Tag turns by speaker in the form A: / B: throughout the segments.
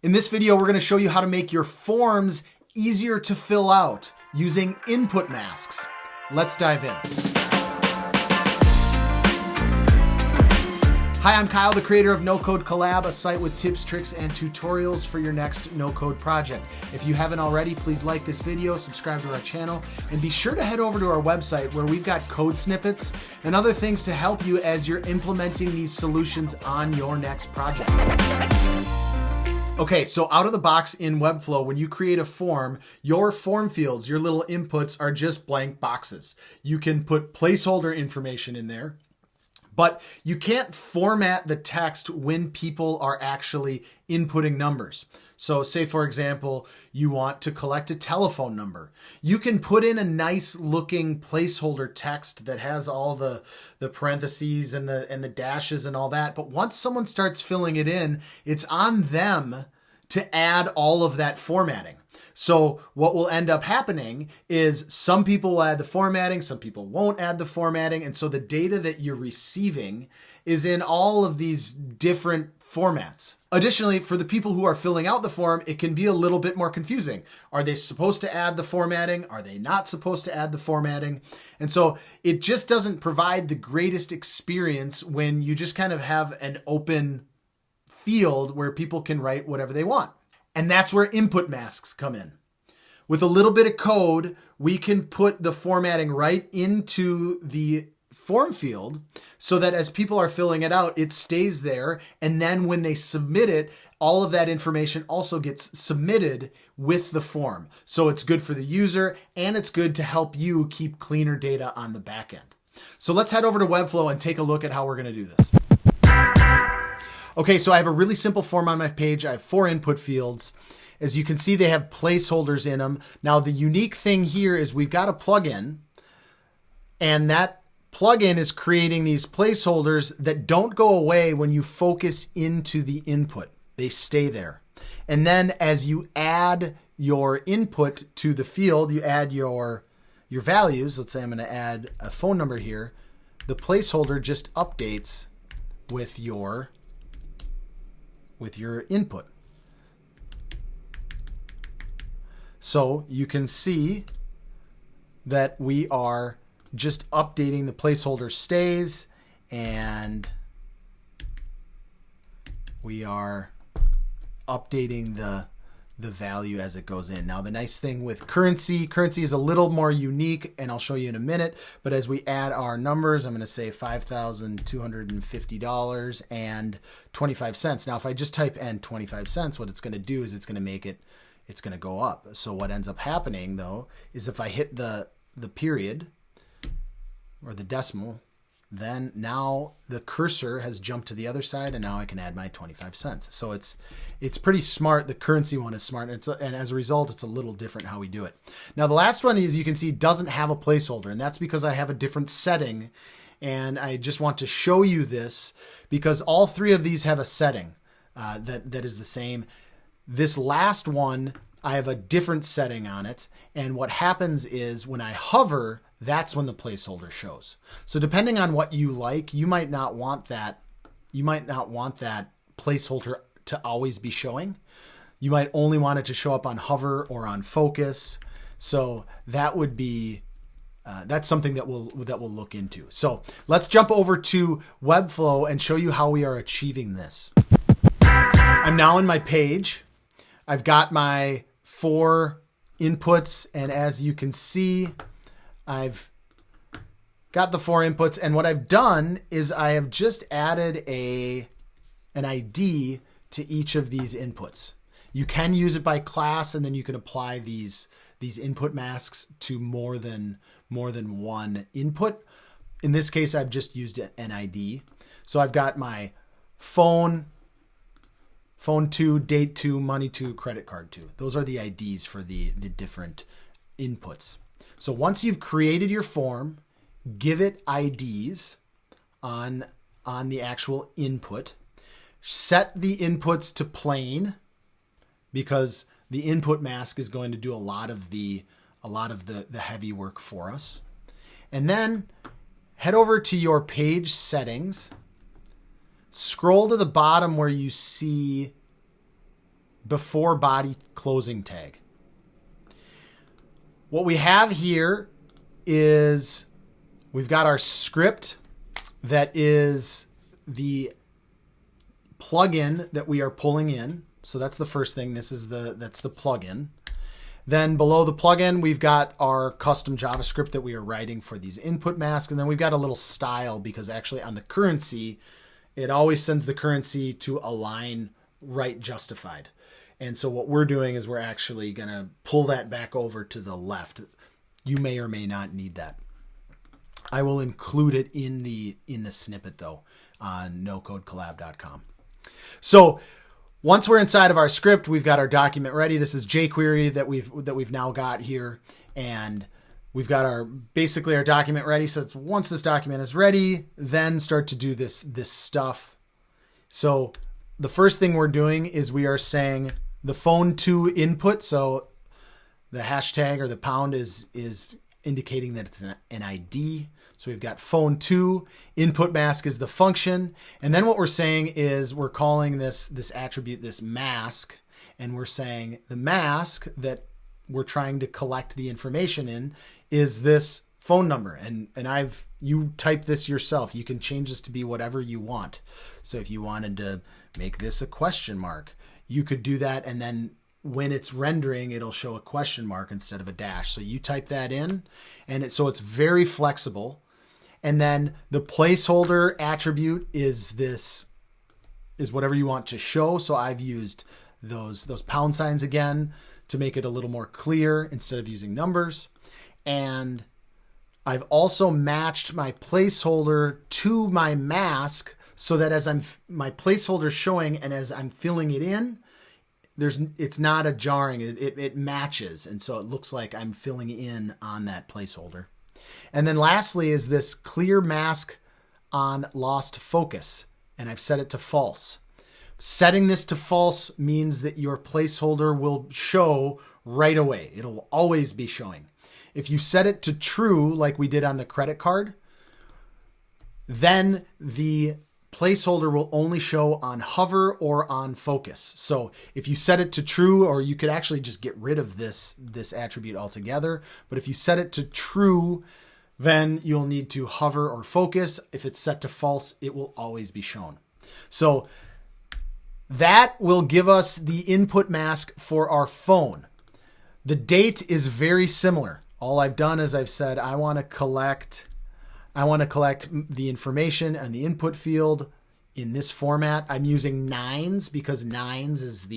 A: In this video, we're going to show you how to make your forms easier to fill out using input masks. Let's dive in. Hi, I'm Kyle, the creator of No Code Collab, a site with tips, tricks, and tutorials for your next no-code project. If you haven't already, please like this video, subscribe to our channel, and be sure to head over to our website where we've got code snippets and other things to help you as you're implementing these solutions on your next project. Okay, so out of the box in Webflow, when you create a form, your form fields, your little inputs are just blank boxes. You can put placeholder information in there, but you can't format the text when people are actually inputting numbers. So say, for example, you want to collect a telephone number. You can put in a nice looking placeholder text that has all the parentheses and the dashes and all that. But once someone starts filling it in, it's on them to add all of that formatting. So what will end up happening is some people will add the formatting, some people won't add the formatting. And so the data that you're receiving is in all of these different formats. Additionally, for the people who are filling out the form, it can be a little bit more confusing. Are they supposed to add the formatting? Are they not supposed to add the formatting? And so it just doesn't provide the greatest experience when you just kind of have an open field where people can write whatever they want. And that's where input masks come in. With a little bit of code, we can put the formatting right into the form field so that as people are filling it out, it stays there. And then when they submit it, all of that information also gets submitted with the form. So it's good for the user and it's good to help you keep cleaner data on the back end. So let's head over to Webflow and take a look at how we're going to do this. Okay, so I have a really simple form on my page. I have 4 input fields. As you can see, they have placeholders in them. Now, the unique thing here is we've got a plugin, and that plugin is creating these placeholders that don't go away when you focus into the input. They stay there. And then as you add your input to the field, you add your values. Let's say I'm going to add a phone number here. The placeholder just updates with your input. So you can see that we are just updating the placeholder stays, and we are updating the value as it goes in. Now, the nice thing with currency is a little more unique, and I'll show you in a minute. But as we add our numbers, I'm going to say $5,250.25. Now, if I just type in 25 cents, what it's going to do is it's going to go up. So what ends up happening, though, is if I hit the period or the decimal, then now the cursor has jumped to the other side, and now I can add my 25 cents. So it's pretty smart. The currency one is smart, and as a result, it's a little different how we do it. Now, the last one is, you can see, doesn't have a placeholder, and that's because I have a different setting, and I just want to show you this because all 3 of these have a setting that is the same. This last one, I have a different setting on it, and what happens is when I hover, that's when the placeholder shows. So depending on what you like, you might not want that placeholder to always be showing. You might only want it to show up on hover or on focus. So that would be that's something that we'll look into. So let's jump over to Webflow and show you how we are achieving this. I'm now in my page. I've got my 4 inputs, and as you can see, I've got the 4 inputs, and what I've done is I have just added an ID to each of these inputs. You can use it by class, and then you can apply these input masks to more than one input. In this case, I've just used an ID. So I've got my phone 2, date 2, money 2, credit card 2. Those are the IDs for the different inputs. So once you've created your form, give it IDs on the actual input. Set the inputs to plain because the input mask is going to do a lot of the heavy work for us. And then head over to your page settings. Scroll to the bottom where you see before body closing tag. What we have here is we've got our script that is the plugin that we are pulling in. So that's the first thing. That's the plugin. Then below the plugin, we've got our custom JavaScript that we are writing for these input masks. And then we've got a little style because actually on the currency, it always sends the currency to align right justified. And so what we're doing is we're actually going to pull that back over to the left. You may or may not need that. I will include it in the snippet though on nocodecollab.com. So once we're inside of our script, we've got our document ready. This is jQuery that we've now got here, and we've got basically our document ready. So once this document is ready, then start to do this stuff. So the first thing we're doing is we are saying the phone to input. So the hashtag or the pound is indicating that it's an ID. So we've got phone to, input mask is the function. And then what we're saying is we're calling this attribute, this mask, and we're saying the mask that we're trying to collect the information in is this phone number. And you type this yourself. You can change this to be whatever you want. So if you wanted to make this a question mark, you could do that. And then when it's rendering, it'll show a question mark instead of a dash. So you type that in, and so it's very flexible. And then the placeholder attribute is whatever you want to show. So I've used those pound signs again to make it a little more clear instead of using numbers. And I've also matched my placeholder to my mask so that as my placeholder showing and as I'm filling it in, it's not a jarring, it matches. And so it looks like I'm filling in on that placeholder. And then lastly is this clear mask on lost focus. And I've set it to false. Setting this to false means that your placeholder will show right away. It'll always be showing. If you set it to true, like we did on the credit card, then the placeholder will only show on hover or on focus. So if you set it to true, or you could actually just get rid of this attribute altogether. But if you set it to true, then you'll need to hover or focus. If it's set to false, it will always be shown. So that will give us the input mask for our phone. The date is very similar. All I've done is I've said, I want to collect the information and the input field in this format. I'm using nines because nines is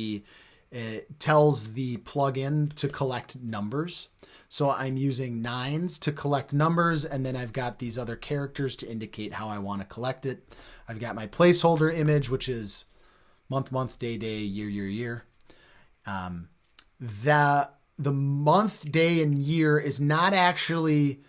A: tells the plugin to collect numbers. So I'm using nines to collect numbers, and then I've got these other characters to indicate how I want to collect it. I've got my placeholder image, which is month, day, year. The month, day, and year is not actually,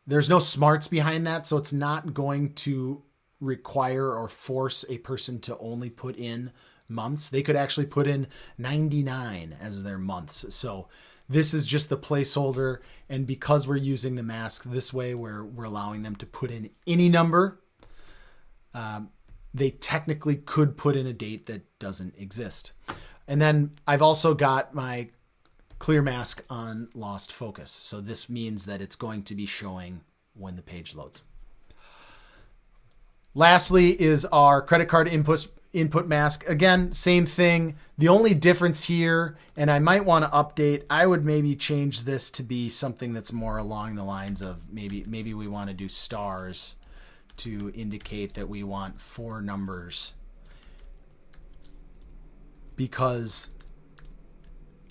A: there's no smarts behind that, so it's not going to require or force a person to only put in months. They could actually put in 99 as their months. So this is just the placeholder, and because we're using the mask this way, we're allowing them to put in any number. They technically could put in a date that doesn't exist. And then I've also got my clear mask on lost focus. So this means that it's going to be showing when the page loads. Lastly is our credit card input mask. Again, same thing. The only difference here, and I might want to update, I would maybe change this to be something that's more along the lines of maybe we want to do stars to indicate that we want 4 numbers, because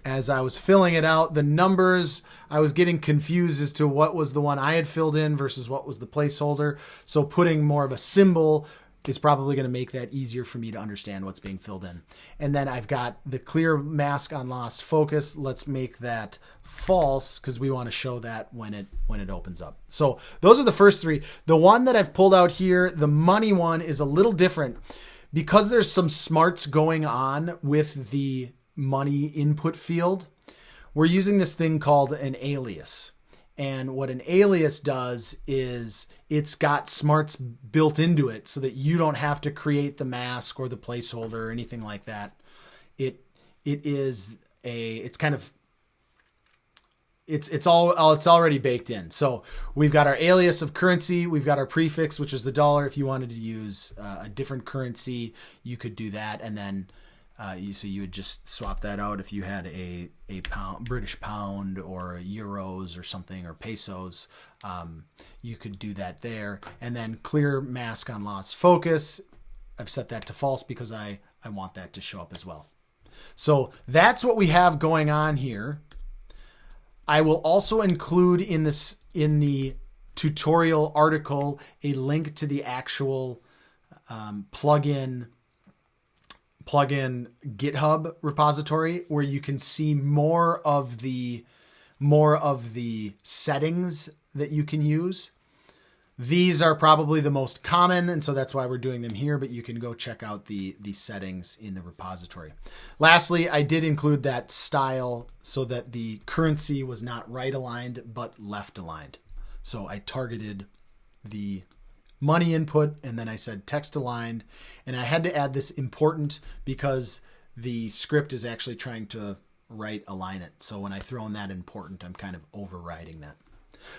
A: as I was filling it out, the numbers, I was getting confused as to what was the one I had filled in versus what was the placeholder. So putting more of a symbol is probably going to make that easier for me to understand what's being filled in. And then I've got the clear mask on lost focus. Let's make that false because we want to show that when it opens up. So those are the first 3. The one that I've pulled out here, the money one, is a little different because there's some smarts going on with the money input field. We're using this thing called an alias. And what an alias does is it's got smarts built into it so that you don't have to create the mask or the placeholder or anything like that. it's kind of, it's already baked in. So we've got our alias of currency. We've got our prefix, which is the dollar. If you wanted to use a different currency, you could do that. And then you would just swap that out if you had a pound, British pound or euros or something, or pesos. You could do that there. And then clear mask on lost focus. I've set that to false because I want that to show up as well. So that's what we have going on here. I will also include in the tutorial article a link to the actual plugin GitHub repository where you can see more of the settings that you can use. These are probably the most common, and so that's why we're doing them here, but you can go check out the settings in the repository. Lastly, I did include that style so that the currency was not right aligned, but left aligned. So I targeted the money input, and then I said text aligned, and I had to add this important because the script is actually trying to right align it. So when I throw in that important, I'm kind of overriding that.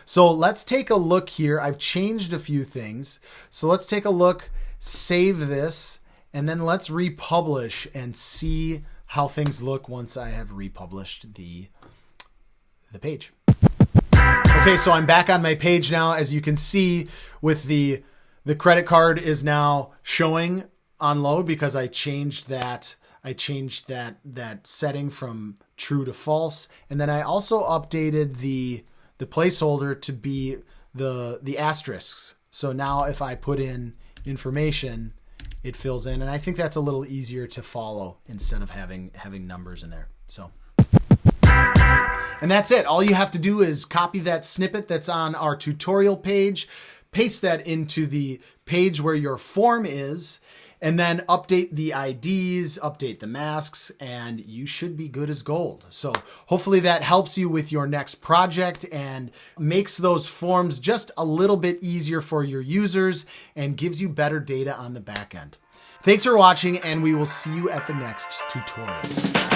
A: So let's take a look here. I've changed a few things. So let's take a look, save this, and then let's republish and see how things look once I have republished the page. Okay, so I'm back on my page now. As you can see, with the credit card is now showing on load because I changed that setting from true to false. And then I also updated the placeholder to be the asterisks. So now if I put in information, it fills in, and I think that's a little easier to follow instead of having numbers in there. So, and that's it. All you have to do is copy that snippet that's on our tutorial page, paste that into the page where your form is, and then update the IDs, update the masks, and you should be good as gold. So hopefully that helps you with your next project and makes those forms just a little bit easier for your users and gives you better data on the back end. Thanks for watching, and we will see you at the next tutorial.